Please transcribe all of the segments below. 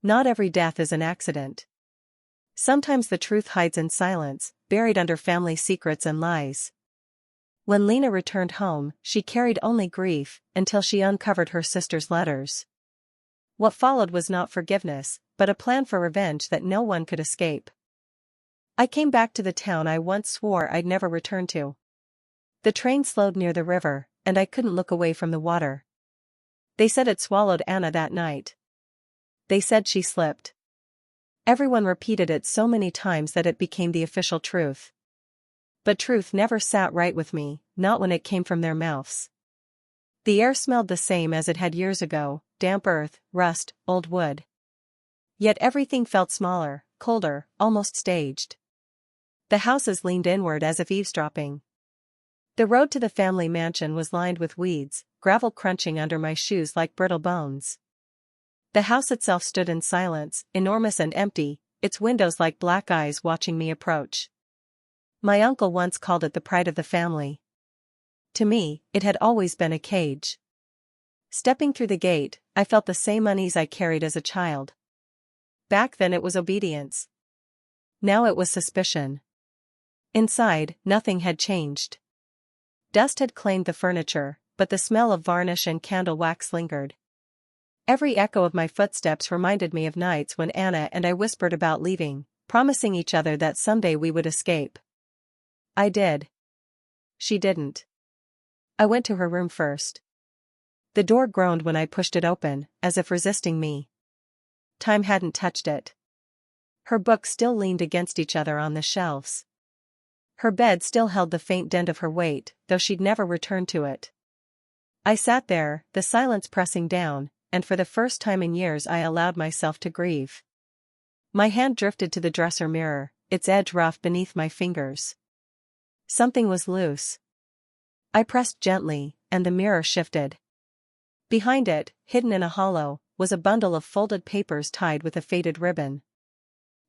Not every death is an accident. Sometimes the truth hides in silence, buried under family secrets and lies. When Lena returned home, she carried only grief, until she uncovered her sister's letters. What followed was not forgiveness, but a plan for revenge that no one could escape. I came back to the town I once swore I'd never return to. The train slowed near the river, and I couldn't look away from the water. They said it swallowed Anna that night. They said she slipped. Everyone repeated it so many times that it became the official truth. But truth never sat right with me, not when it came from their mouths. The air smelled the same as it had years ago, damp earth, rust, old wood. Yet everything felt smaller, colder, almost staged. The houses leaned inward as if eavesdropping. The road to the family mansion was lined with weeds, gravel crunching under my shoes like brittle bones. The house itself stood in silence, enormous and empty, its windows like black eyes watching me approach. My uncle once called it the pride of the family. To me, it had always been a cage. Stepping through the gate, I felt the same unease I carried as a child. Back then it was obedience. Now it was suspicion. Inside, nothing had changed. Dust had claimed the furniture, but the smell of varnish and candle wax lingered. Every echo of my footsteps reminded me of nights when Anna and I whispered about leaving, promising each other that someday we would escape. I did. She didn't. I went to her room first. The door groaned when I pushed it open, as if resisting me. Time hadn't touched it. Her books still leaned against each other on the shelves. Her bed still held the faint dent of her weight, though she'd never returned to it. I sat there, the silence pressing down, and for the first time in years I allowed myself to grieve. My hand drifted to the dresser mirror, its edge rough beneath my fingers. Something was loose. I pressed gently, and the mirror shifted. Behind it, hidden in a hollow, was a bundle of folded papers tied with a faded ribbon.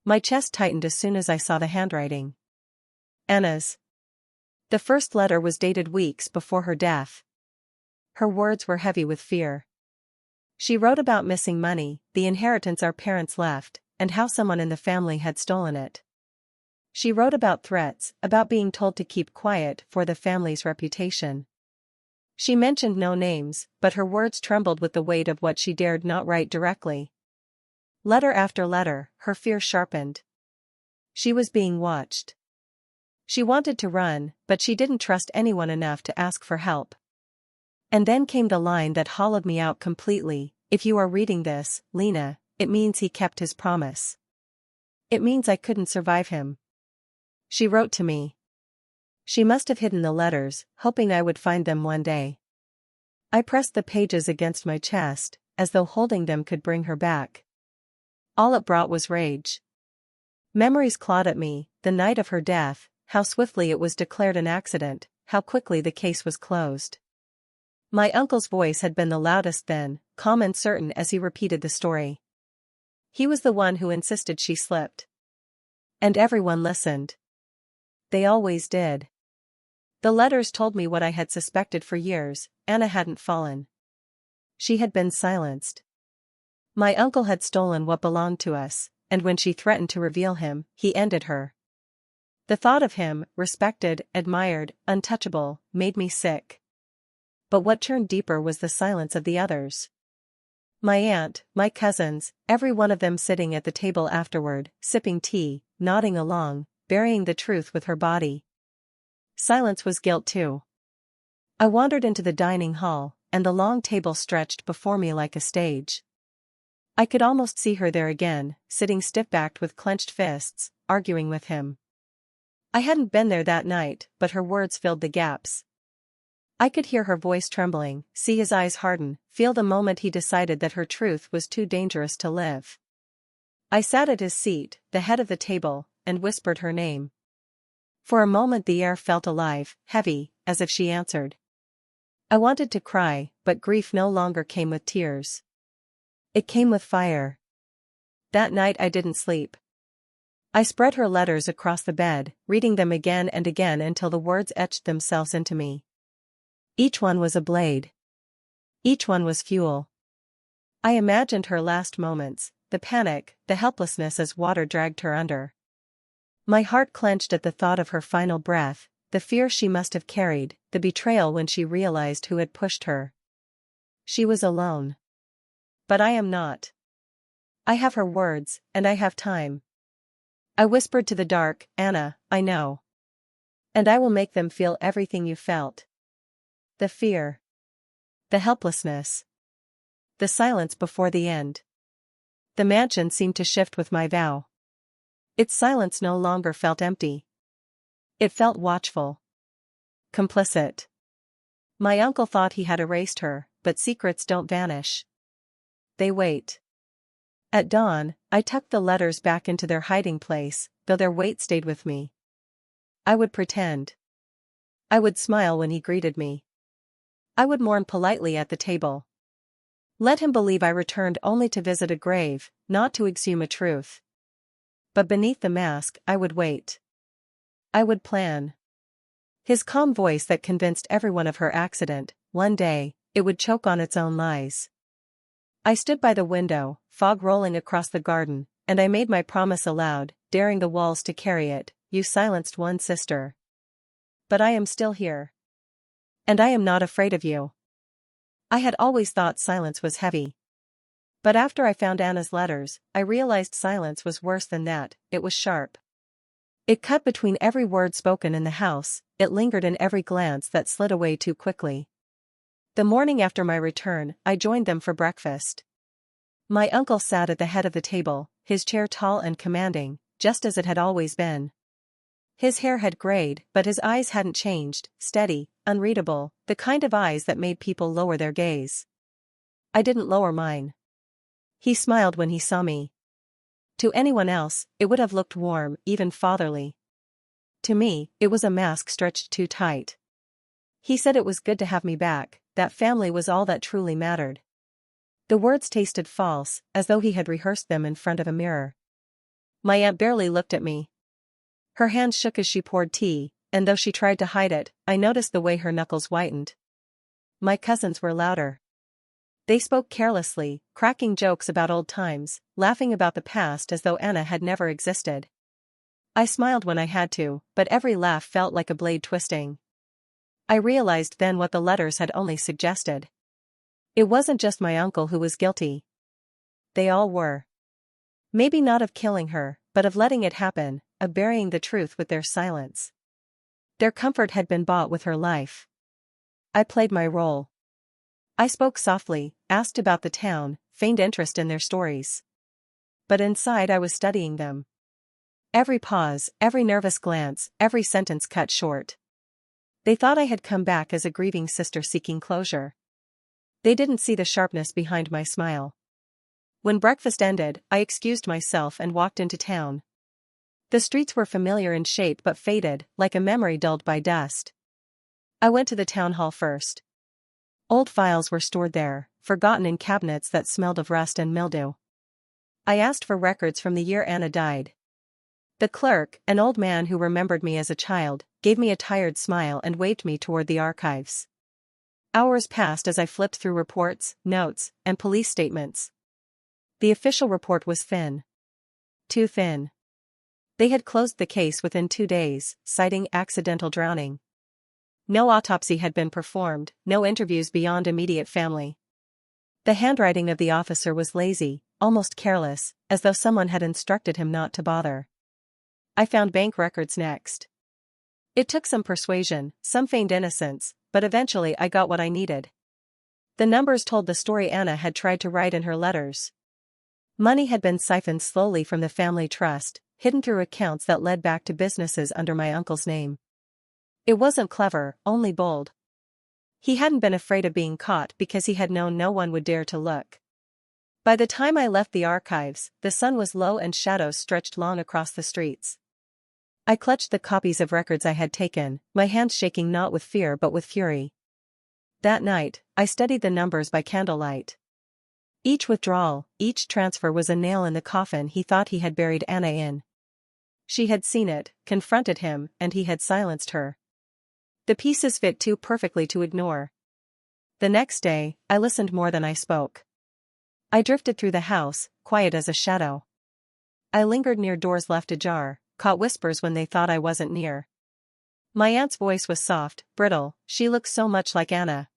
My chest tightened as soon as I saw the handwriting. Anna's. The first letter was dated weeks before her death. Her words were heavy with fear. She wrote about missing money, the inheritance our parents left, and how someone in the family had stolen it. She wrote about threats, about being told to keep quiet for the family's reputation. She mentioned no names, but her words trembled with the weight of what she dared not write directly. Letter after letter, her fear sharpened. She was being watched. She wanted to run, but she didn't trust anyone enough to ask for help. And then came the line that hollowed me out completely: if you are reading this, Lena, it means he kept his promise. It means I couldn't survive him. She wrote to me. She must have hidden the letters, hoping I would find them one day. I pressed the pages against my chest, as though holding them could bring her back. All it brought was rage. Memories clawed at me, the night of her death, how swiftly it was declared an accident, how quickly the case was closed. My uncle's voice had been the loudest then, calm and certain as he repeated the story. He was the one who insisted she slipped. And everyone listened. They always did. The letters told me what I had suspected for years: Anna hadn't fallen. She had been silenced. My uncle had stolen what belonged to us, and when she threatened to reveal him, he ended her. The thought of him, respected, admired, untouchable, made me sick. But what churned deeper was the silence of the others. My aunt, my cousins, every one of them sitting at the table afterward, sipping tea, nodding along, burying the truth with her body. Silence was guilt too. I wandered into the dining hall, and the long table stretched before me like a stage. I could almost see her there again, sitting stiff-backed with clenched fists, arguing with him. I hadn't been there that night, but her words filled the gaps. I could hear her voice trembling, see his eyes harden, feel the moment he decided that her truth was too dangerous to live. I sat at his seat, the head of the table, and whispered her name. For a moment the air felt alive, heavy, as if she answered. I wanted to cry, but grief no longer came with tears. It came with fire. That night I didn't sleep. I spread her letters across the bed, reading them again and again until the words etched themselves into me. Each one was a blade. Each one was fuel. I imagined her last moments, the panic, the helplessness as water dragged her under. My heart clenched at the thought of her final breath, the fear she must have carried, the betrayal when she realized who had pushed her. She was alone. But I am not. I have her words, and I have time. I whispered to the dark, Anna, I know. And I will make them feel everything you felt. The fear. The helplessness. The silence before the end. The mansion seemed to shift with my vow. Its silence no longer felt empty. It felt watchful. Complicit. My uncle thought he had erased her, but secrets don't vanish. They wait. At dawn, I tucked the letters back into their hiding place, though their weight stayed with me. I would pretend. I would smile when he greeted me. I would mourn politely at the table. Let him believe I returned only to visit a grave, not to exhume a truth. But beneath the mask, I would wait. I would plan. His calm voice that convinced everyone of her accident, one day, it would choke on its own lies. I stood by the window, fog rolling across the garden, and I made my promise aloud, daring the walls to carry it, you silenced one sister. But I am still here. And I am not afraid of you. I had always thought silence was heavy. But after I found Anna's letters, I realized silence was worse than that, it was sharp. It cut between every word spoken in the house, it lingered in every glance that slid away too quickly. The morning after my return, I joined them for breakfast. My uncle sat at the head of the table, his chair tall and commanding, just as it had always been. His hair had grayed, but his eyes hadn't changed, steady, unreadable, the kind of eyes that made people lower their gaze. I didn't lower mine. He smiled when he saw me. To anyone else, it would have looked warm, even fatherly. To me, it was a mask stretched too tight. He said it was good to have me back, that family was all that truly mattered. The words tasted false, as though he had rehearsed them in front of a mirror. My aunt barely looked at me. Her hands shook as she poured tea, and though she tried to hide it, I noticed the way her knuckles whitened. My cousins were louder. They spoke carelessly, cracking jokes about old times, laughing about the past as though Anna had never existed. I smiled when I had to, but every laugh felt like a blade twisting. I realized then what the letters had only suggested. It wasn't just my uncle who was guilty. They all were. Maybe not of killing her, but of letting it happen, of burying the truth with their silence. Their comfort had been bought with her life. I played my role. I spoke softly, asked about the town, feigned interest in their stories. But inside I was studying them. Every pause, every nervous glance, every sentence cut short. They thought I had come back as a grieving sister seeking closure. They didn't see the sharpness behind my smile. When breakfast ended, I excused myself and walked into town. The streets were familiar in shape but faded, like a memory dulled by dust. I went to the town hall first. Old files were stored there, forgotten in cabinets that smelled of rust and mildew. I asked for records from the year Anna died. The clerk, an old man who remembered me as a child, gave me a tired smile and waved me toward the archives. Hours passed as I flipped through reports, notes, and police statements. The official report was thin. Too thin. They had closed the case within 2 days, citing accidental drowning. No autopsy had been performed, no interviews beyond immediate family. The handwriting of the officer was lazy, almost careless, as though someone had instructed him not to bother. I found bank records next. It took some persuasion, some feigned innocence, but eventually I got what I needed. The numbers told the story Anna had tried to write in her letters. Money had been siphoned slowly from the family trust, hidden through accounts that led back to businesses under my uncle's name. It wasn't clever, only bold. He hadn't been afraid of being caught because he had known no one would dare to look. By the time I left the archives, the sun was low and shadows stretched long across the streets. I clutched the copies of records I had taken, my hands shaking not with fear but with fury. That night, I studied the numbers by candlelight. Each withdrawal, each transfer was a nail in the coffin he thought he had buried Anna in. She had seen it, confronted him, and he had silenced her. The pieces fit too perfectly to ignore. The next day, I listened more than I spoke. I drifted through the house, quiet as a shadow. I lingered near doors left ajar, caught whispers when they thought I wasn't near. My aunt's voice was soft, brittle, she looked so much like Anna.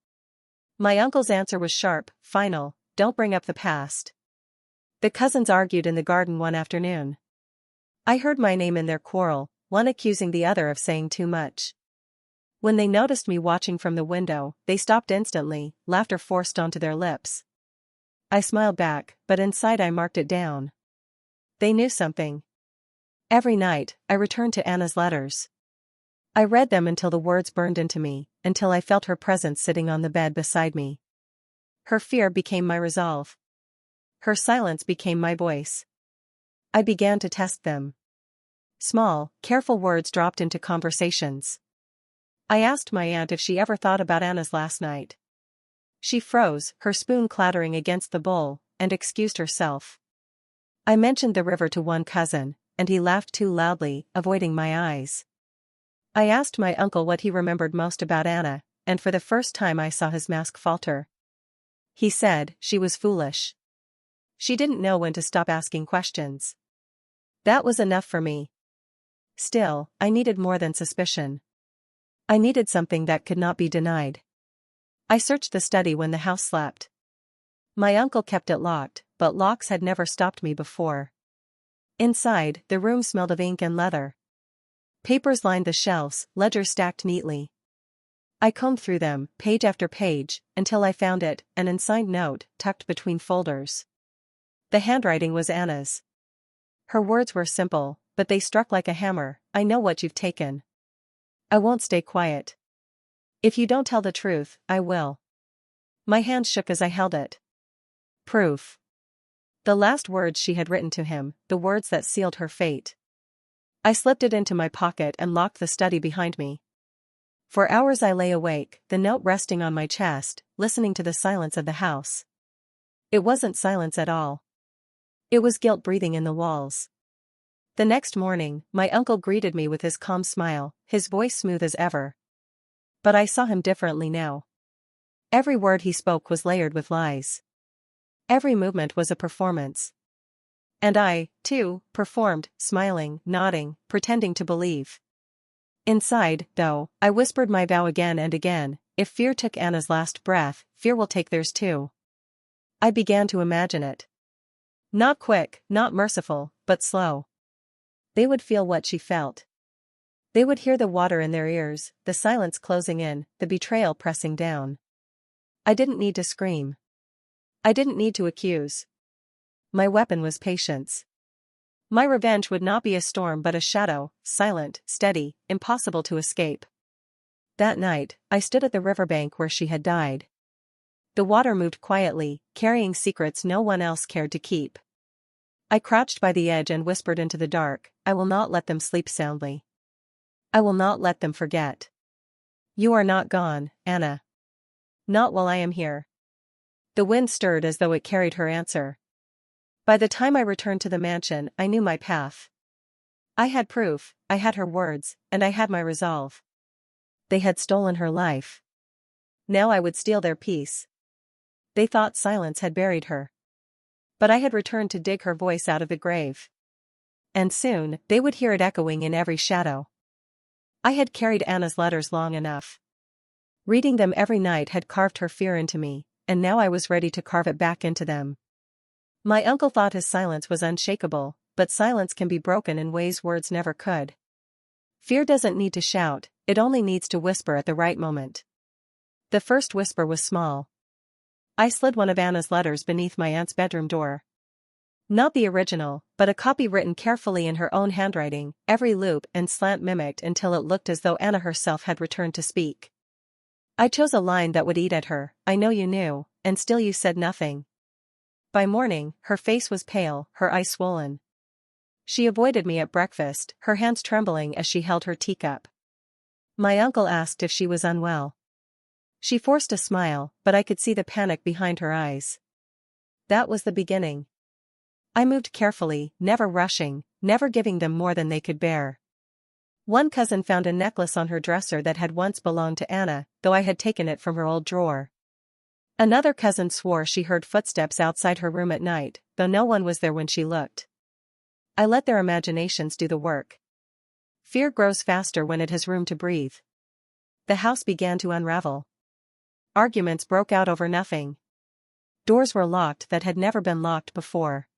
My uncle's answer was sharp, final, don't bring up the past. The cousins argued in the garden one afternoon. I heard my name in their quarrel, one accusing the other of saying too much. When they noticed me watching from the window, they stopped instantly, laughter forced onto their lips. I smiled back, but inside I marked it down. They knew something. Every night, I returned to Anna's letters. I read them until the words burned into me, until I felt her presence sitting on the bed beside me. Her fear became my resolve. Her silence became my voice. I began to test them. Small, careful words dropped into conversations. I asked my aunt if she ever thought about Anna's last night. She froze, her spoon clattering against the bowl, and excused herself. I mentioned the river to one cousin, and he laughed too loudly, avoiding my eyes. I asked my uncle what he remembered most about Anna, and for the first time I saw his mask falter. He said, she was foolish. She didn't know when to stop asking questions. That was enough for me. Still, I needed more than suspicion. I needed something that could not be denied. I searched the study when the house slept. My uncle kept it locked, but locks had never stopped me before. Inside, the room smelled of ink and leather. Papers lined the shelves, ledgers stacked neatly. I combed through them, page after page, until I found it, an unsigned note, tucked between folders. The handwriting was Anna's. Her words were simple, but they struck like a hammer, I know what you've taken. I won't stay quiet. If you don't tell the truth, I will. My hand shook as I held it. Proof. The last words she had written to him, the words that sealed her fate. I slipped it into my pocket and locked the study behind me. For hours I lay awake, the note resting on my chest, listening to the silence of the house. It wasn't silence at all. It was guilt breathing in the walls. The next morning, my uncle greeted me with his calm smile, his voice smooth as ever. But I saw him differently now. Every word he spoke was layered with lies. Every movement was a performance. And I, too, performed, smiling, nodding, pretending to believe. Inside, though, I whispered my vow again and again, if fear took Anna's last breath, fear will take theirs too. I began to imagine it. Not quick, not merciful, but slow. They would feel what she felt. They would hear the water in their ears, the silence closing in, the betrayal pressing down. I didn't need to scream. I didn't need to accuse. My weapon was patience. My revenge would not be a storm but a shadow, silent, steady, impossible to escape. That night, I stood at the riverbank where she had died. The water moved quietly, carrying secrets no one else cared to keep. I crouched by the edge and whispered into the dark, I will not let them sleep soundly. I will not let them forget. You are not gone, Anna. Not while I am here. The wind stirred as though it carried her answer. By the time I returned to the mansion, I knew my path. I had proof, I had her words, and I had my resolve. They had stolen her life. Now I would steal their peace. They thought silence had buried her. But I had returned to dig her voice out of the grave. And soon, they would hear it echoing in every shadow. I had carried Anna's letters long enough. Reading them every night had carved her fear into me, and now I was ready to carve it back into them. My uncle thought his silence was unshakable, but silence can be broken in ways words never could. Fear doesn't need to shout, it only needs to whisper at the right moment. The first whisper was small. I slid one of Anna's letters beneath my aunt's bedroom door. Not the original, but a copy written carefully in her own handwriting, every loop and slant mimicked until it looked as though Anna herself had returned to speak. I chose a line that would eat at her, I know you knew, and still you said nothing. By morning, her face was pale, her eyes swollen. She avoided me at breakfast, her hands trembling as she held her teacup. My uncle asked if she was unwell. She forced a smile, but I could see the panic behind her eyes. That was the beginning. I moved carefully, never rushing, never giving them more than they could bear. One cousin found a necklace on her dresser that had once belonged to Anna, though I had taken it from her old drawer. Another cousin swore she heard footsteps outside her room at night, though no one was there when she looked. I let their imaginations do the work. Fear grows faster when it has room to breathe. The house began to unravel. Arguments broke out over nothing. Doors were locked that had never been locked before.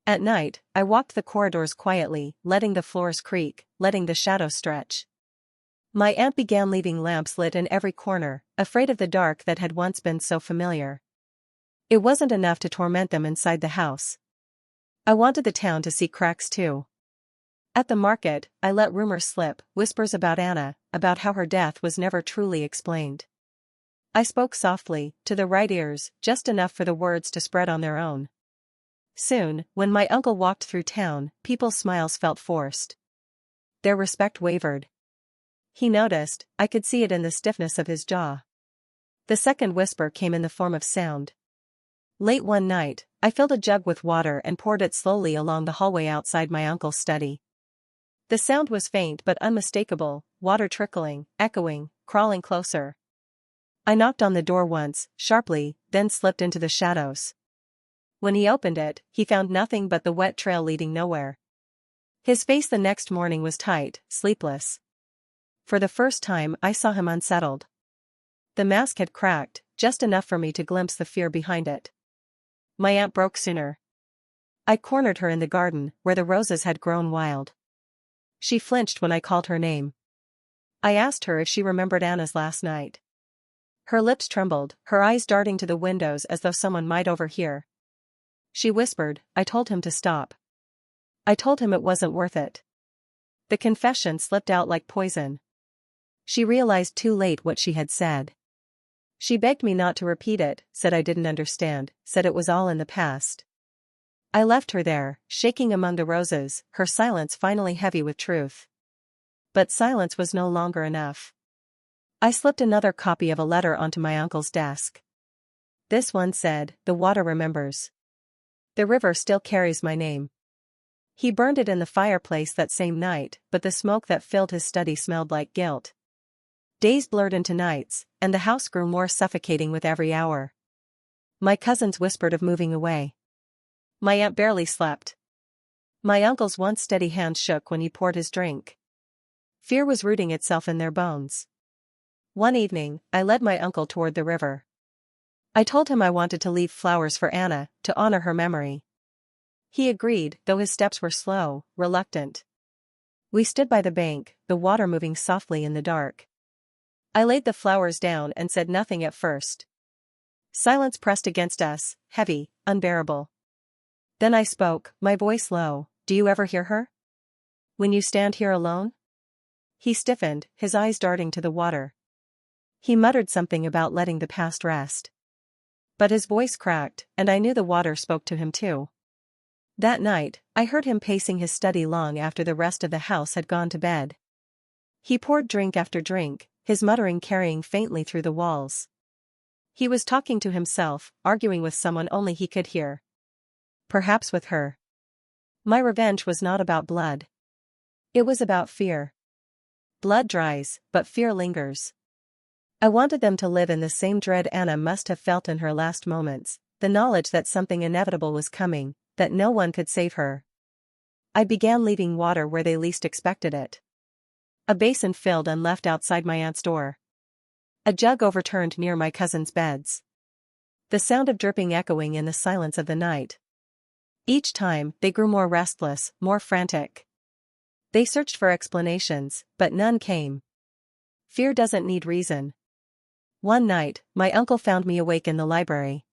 At night, I walked the corridors quietly, letting the floors creak, letting the shadows stretch. My aunt began leaving lamps lit in every corner, afraid of the dark that had once been so familiar. It wasn't enough to torment them inside the house. I wanted the town to see cracks too. At the market, I let rumors slip, whispers about Anna, about how her death was never truly explained. I spoke softly, to the right ears, just enough for the words to spread on their own. Soon, when my uncle walked through town, people's smiles felt forced. Their respect wavered. He noticed, I could see it in the stiffness of his jaw. The second whisper came in the form of sound. Late one night, I filled a jug with water and poured it slowly along the hallway outside my uncle's study. The sound was faint but unmistakable, water trickling, echoing, crawling closer. I knocked on the door once, sharply, then slipped into the shadows. When he opened it, he found nothing but the wet trail leading nowhere. His face the next morning was tight, sleepless. For the first time I saw him unsettled. The mask had cracked, just enough for me to glimpse the fear behind it. My aunt broke sooner. I cornered her in the garden, where the roses had grown wild. She flinched when I called her name. I asked her if she remembered Anna's last night. Her lips trembled, her eyes darting to the windows as though someone might overhear. She whispered, I told him to stop. I told him it wasn't worth it. The confession slipped out like poison. She realized too late what she had said. She begged me not to repeat it, said I didn't understand, said it was all in the past. I left her there, shaking among the roses, her silence finally heavy with truth. But silence was no longer enough. I slipped another copy of a letter onto my uncle's desk. This one said, "The water remembers. The river still carries my name." He burned it in the fireplace that same night, but the smoke that filled his study smelled like guilt. Days blurred into nights, and the house grew more suffocating with every hour. My cousins whispered of moving away. My aunt barely slept. My uncle's once steady hand shook when he poured his drink. Fear was rooting itself in their bones. One evening, I led my uncle toward the river. I told him I wanted to leave flowers for Anna, to honor her memory. He agreed, though his steps were slow, reluctant. We stood by the bank, the water moving softly in the dark. I laid the flowers down and said nothing at first. Silence pressed against us, heavy, unbearable. Then I spoke, my voice low, "Do you ever hear her? When you stand here alone?" He stiffened, his eyes darting to the water. He muttered something about letting the past rest. But his voice cracked, and I knew the water spoke to him too. That night, I heard him pacing his study long after the rest of the house had gone to bed. He poured drink after drink, his muttering carrying faintly through the walls. He was talking to himself, arguing with someone only he could hear. Perhaps with her. My revenge was not about blood. It was about fear. Blood dries, but fear lingers. I wanted them to live in the same dread Anna must have felt in her last moments, the knowledge that something inevitable was coming, that no one could save her. I began leaving water where they least expected it. A basin filled and left outside my aunt's door. A jug overturned near my cousins' beds. The sound of dripping echoing in the silence of the night. Each time, they grew more restless, more frantic. They searched for explanations, but none came. Fear doesn't need reason. One night, my uncle found me awake in the library.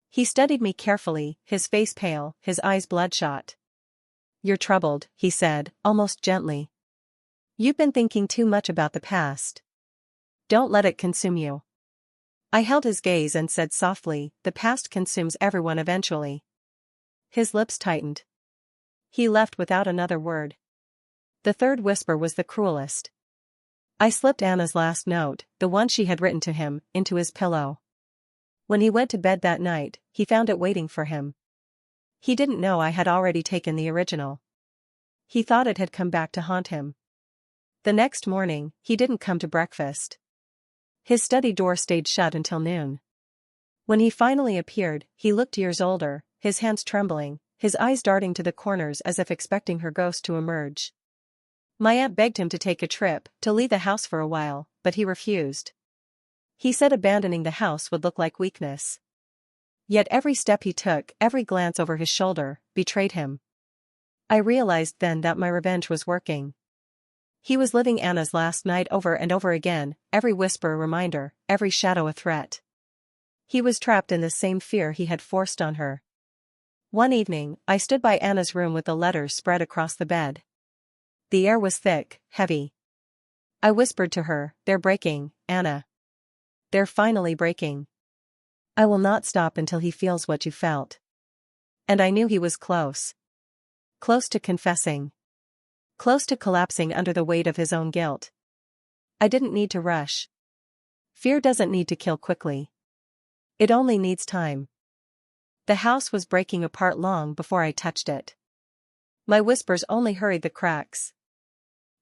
He studied me carefully, his face pale, his eyes bloodshot. "You're troubled," he said, almost gently. "You've been thinking too much about the past. Don't let it consume you." I held his gaze and said softly, "The past consumes everyone eventually." His lips tightened. He left without another word. The third whisper was the cruelest. I slipped Anna's last note, the one she had written to him, into his pillow. When he went to bed that night, he found it waiting for him. He didn't know I had already taken the original. He thought it had come back to haunt him. The next morning, he didn't come to breakfast. His study door stayed shut until noon. When he finally appeared, he looked years older, his hands trembling, his eyes darting to the corners as if expecting her ghost to emerge. My aunt begged him to take a trip, to leave the house for a while, but he refused. He said abandoning the house would look like weakness. Yet every step he took, every glance over his shoulder, betrayed him. I realized then that my revenge was working. He was living Anna's last night over and over again, every whisper a reminder, every shadow a threat. He was trapped in the same fear he had forced on her. One evening, I stood by Anna's room with the letters spread across the bed. The air was thick, heavy. I whispered to her, "They're breaking, Anna. They're finally breaking. I will not stop until he feels what you felt." And I knew he was close. Close to confessing. Close to collapsing under the weight of his own guilt. I didn't need to rush. Fear doesn't need to kill quickly. It only needs time. The house was breaking apart long before I touched it. My whispers only hurried the cracks.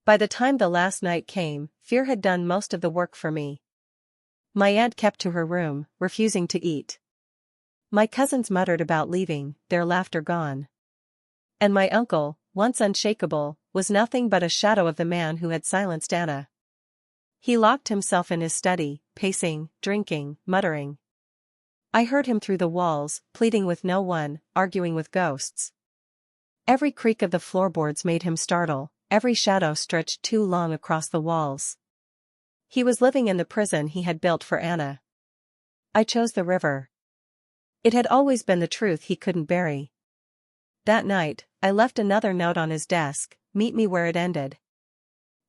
By the time the last night came, fear had done most of the work for me. My aunt kept to her room, refusing to eat. My cousins muttered about leaving, their laughter gone. And my uncle, once unshakable, was nothing but a shadow of the man who had silenced Anna. He locked himself in his study, pacing, drinking, muttering. I heard him through the walls, pleading with no one, arguing with ghosts. Every creak of the floorboards made him startle, every shadow stretched too long across the walls. He was living in the prison he had built for Anna. I chose the river. It had always been the truth he couldn't bury. That night, I left another note on his desk, "Meet me where it ended.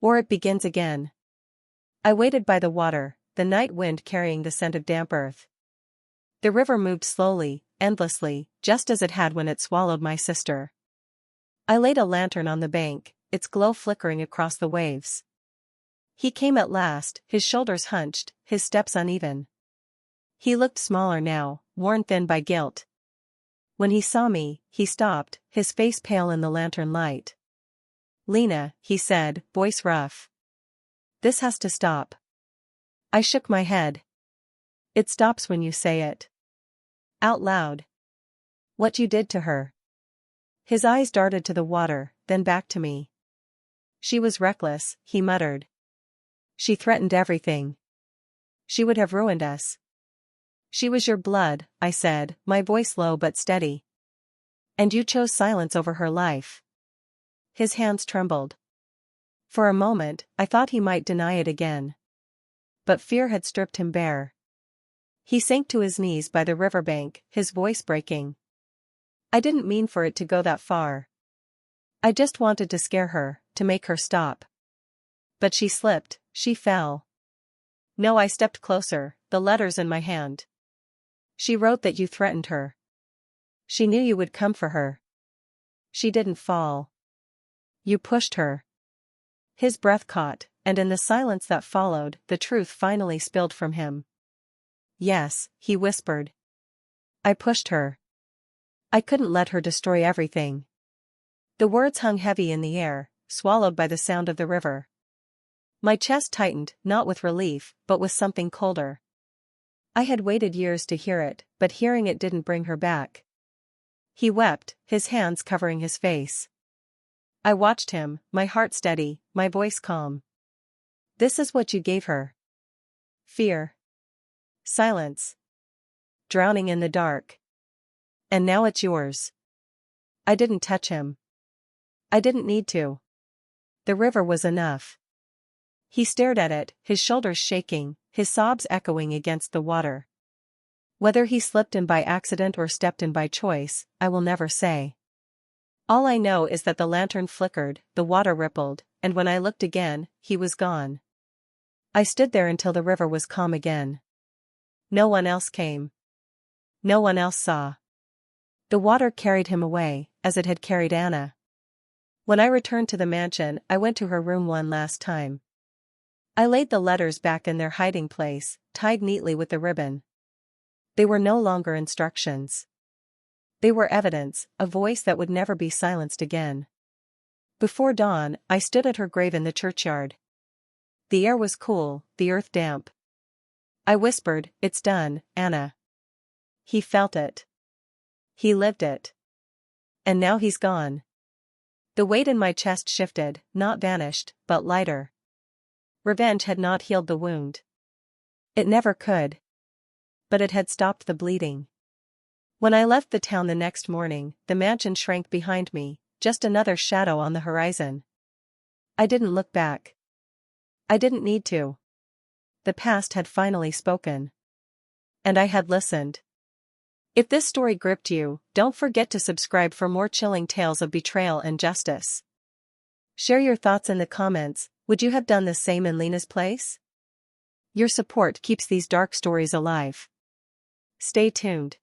Or it begins again." I waited by the water, the night wind carrying the scent of damp earth. The river moved slowly, endlessly, just as it had when it swallowed my sister. I laid a lantern on the bank, its glow flickering across the waves. He came at last, his shoulders hunched, his steps uneven. He looked smaller now, worn thin by guilt. When he saw me, he stopped, his face pale in the lantern light. "Lena," he said, voice rough. "This has to stop." I shook my head. "It stops when you say it. Out loud. What you did to her." His eyes darted to the water, then back to me. "She was reckless," he muttered. "She threatened everything. She would have ruined us." "She was your blood," I said, my voice low but steady. "And you chose silence over her life." His hands trembled. For a moment, I thought he might deny it again. But fear had stripped him bare. He sank to his knees by the riverbank, his voice breaking. "I didn't mean for it to go that far. I just wanted to scare her, to make her stop. But she slipped, she fell." "No," I stepped closer, the letters in my hand. "She wrote that you threatened her. She knew you would come for her. She didn't fall. You pushed her." His breath caught, and in the silence that followed, the truth finally spilled from him. "Yes," he whispered. "I pushed her. I couldn't let her destroy everything." The words hung heavy in the air, swallowed by the sound of the river. My chest tightened, not with relief, but with something colder. I had waited years to hear it, but hearing it didn't bring her back. He wept, his hands covering his face. I watched him, my heart steady, my voice calm. "This is what you gave her. Fear. Silence. Drowning in the dark. And now it's yours." I didn't touch him. I didn't need to. The river was enough. He stared at it, his shoulders shaking, his sobs echoing against the water. Whether he slipped in by accident or stepped in by choice, I will never say. All I know is that the lantern flickered, the water rippled, and when I looked again, he was gone. I stood there until the river was calm again. No one else came. No one else saw. The water carried him away, as it had carried Anna. When I returned to the mansion, I went to her room one last time. I laid the letters back in their hiding place, tied neatly with the ribbon. They were no longer instructions. They were evidence, a voice that would never be silenced again. Before dawn, I stood at her grave in the churchyard. The air was cool, the earth damp. I whispered, "It's done, Anna. He felt it. He lived it. And now he's gone. The weight in my chest shifted, not vanished, but lighter. Revenge had not healed the wound. It never could. But it had stopped the bleeding. When I left the town the next morning, the mansion shrank behind me, just another shadow on the horizon. I didn't look back. I didn't need to. The past had finally spoken. And I had listened. If this story gripped you, don't forget to subscribe for more chilling tales of betrayal and justice. Share your thoughts in the comments. Would you have done the same in Lena's place? Your support keeps these dark stories alive. Stay tuned.